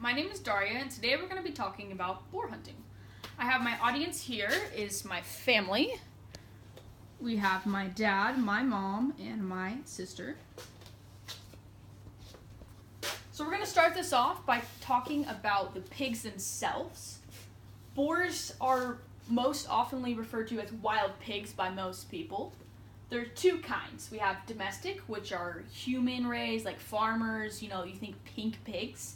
my name is Daria, and today we're going to be talking about boar hunting. I have my audience here is my family. We have my dad, my mom, and my sister. So we're going to start this off by talking about the pigs themselves. Boars are most oftenly referred to as wild pigs by most people. There are two kinds. We have domestic, which are human raised, like farmers, you think pink pigs.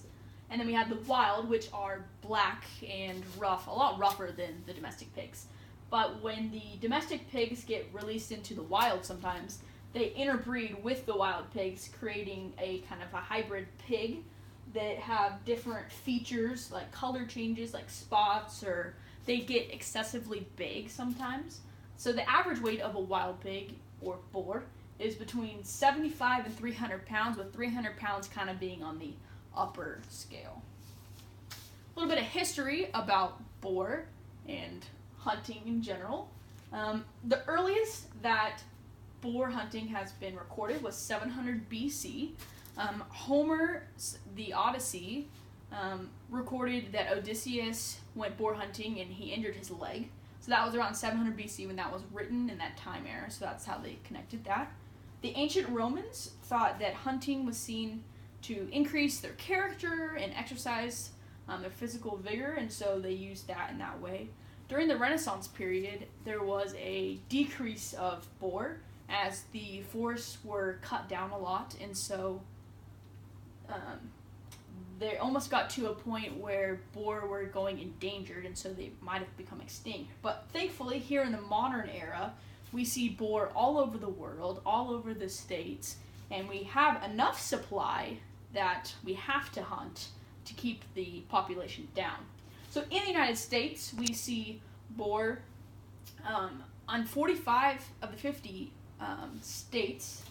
And then we have the wild, which are black and rough, a lot rougher than the domestic pigs. But when the domestic pigs get released into the wild sometimes, they interbreed with the wild pigs, creating a kind of a hybrid pig that have different features, like color changes, like spots, or they get excessively big sometimes. So the average weight of a wild pig, or boar, is between 75 and 300 pounds, with 300 pounds kind of being on the upper scale. A little bit of history about boar and hunting in general. The earliest that boar hunting has been recorded was 700 BC. Homer, the Odyssey, recorded that Odysseus went boar hunting and he injured his leg. So that was around 700 BC when that was written in that time era, so that's how they connected that. The ancient Romans thought that hunting was seen to increase their character and exercise their physical vigor, and so they used that in that way. During the Renaissance period, there was a decrease of boar as the forests were cut down a lot, and so they almost got to a point where boar were going endangered, and so they might have become extinct. But thankfully, here in the modern era, we see boar all over the world, all over the states, and we have enough supply that we have to hunt to keep the population down. So in the United States, we see boar on 45 of the 50 states.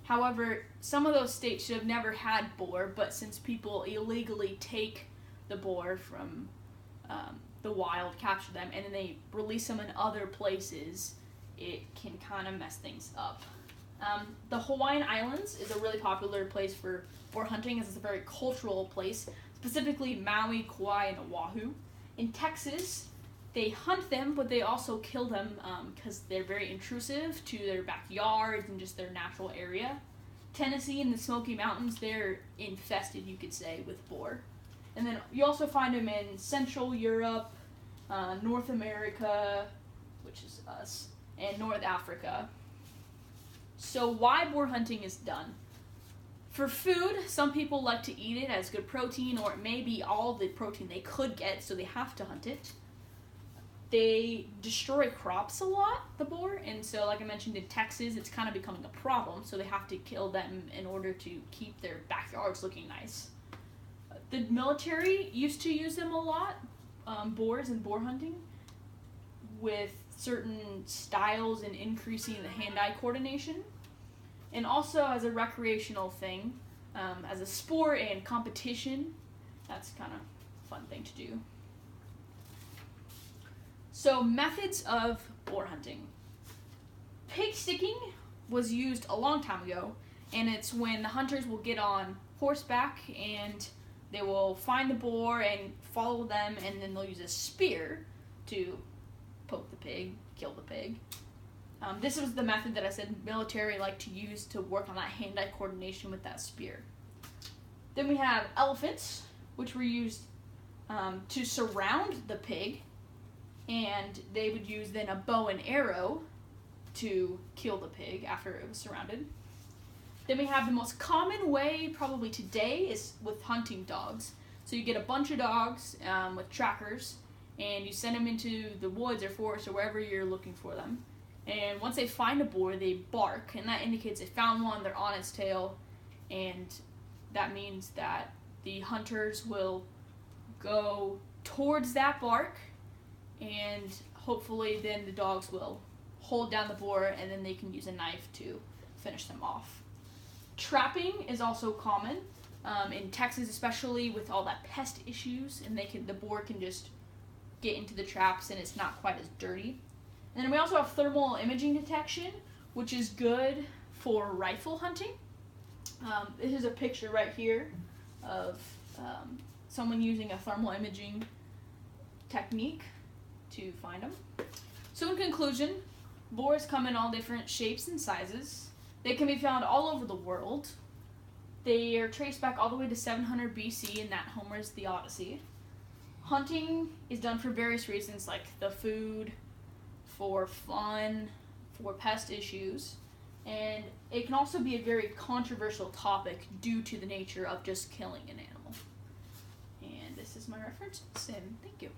However, some of those states should have never had boar, but since people illegally take the boar from the wild, capture them, and then they release them in other places, it can kind of mess things up. The Hawaiian Islands is a really popular place for boar hunting, as it's a very cultural place, specifically Maui, Kauai, and Oahu. In Texas, they hunt them, but they also kill them because they're very intrusive to their backyards and just their natural area. Tennessee and the Smoky Mountains, they're infested, you could say, with boar. And then you also find them in Central Europe, North America, which is us, and North Africa. So why boar hunting is done? For food, some people like to eat it as good protein, or it may be all the protein they could get, so they have to hunt it. They destroy crops a lot, the boar, and so like I mentioned in Texas, it's kind of becoming a problem, so they have to kill them in order to keep their backyards looking nice. The military used to use them a lot, boars and boar hunting, with certain styles and increasing the hand-eye coordination, and also as a recreational thing, as a sport and competition. That's kind of a fun thing to do. So, methods of boar hunting. Pig sticking was used a long time ago, and it's when the hunters will get on horseback and they will find the boar and follow them, and then they'll use a spear to poke the pig, kill the pig. This was the method that I said military like to use to work on that hand-eye coordination with that spear. Then we have elephants, which were used to surround the pig, and they would use then a bow and arrow to kill the pig after it was surrounded. Then we have the most common way probably today is with hunting dogs. So you get a bunch of dogs with trackers, and you send them into the woods or forest or wherever you're looking for them. And once they find a boar, they bark, and that indicates they found one, they're on its tail, and that means that the hunters will go towards that bark, and hopefully then the dogs will hold down the boar, and then they can use a knife to finish them off. Trapping is also common in Texas, especially with all that pest issues, and the boar can just get into the traps, and it's not quite as dirty. And then we also have thermal imaging detection, which is good for rifle hunting. This is a picture right here of someone using a thermal imaging technique to find them. So in conclusion, boars come in all different shapes and sizes. They can be found all over the world. They are traced back all the way to 700 BC, and that Homer's The Odyssey. Hunting is done for various reasons, like the food, for fun, for pest issues, and it can also be a very controversial topic due to the nature of just killing an animal. And this is my reference, and thank you.